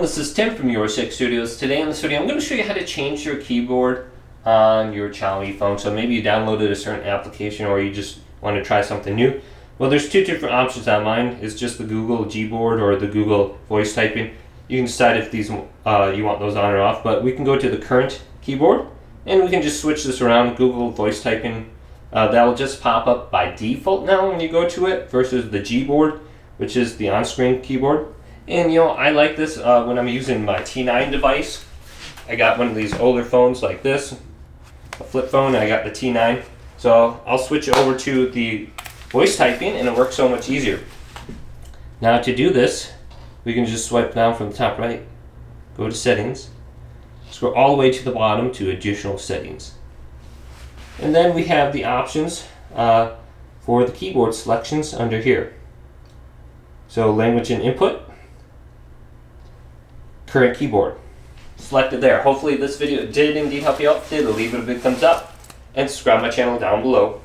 this is Tim from Your Six Studios. Today in this video, I'm going to show you how to change your keyboard on your Xiaomi phone. So maybe you downloaded a certain application or you just want to try something new. Well, there's two different options on mine. It's just the Google Gboard or the Google voice typing. You can decide if these you want those on or off, but we can go to the current keyboard and we can just switch this around. Google voice typing, that will just pop up by default now when you go to it versus the Gboard, which is the on-screen keyboard. And I like this when I'm using my T9 device. I got one of these older phones like this, a flip phone, and I got the T9. So I'll switch over to the voice typing and it works so much easier. Now to do this, we can just swipe down from the top right, go to settings, scroll all the way to the bottom to additional settings. And then we have the options for the keyboard selections under here. So language and input, current keyboard, select it there. Hopefully this video did indeed help you out. If it did, leave it a big thumbs up and subscribe to my channel down below.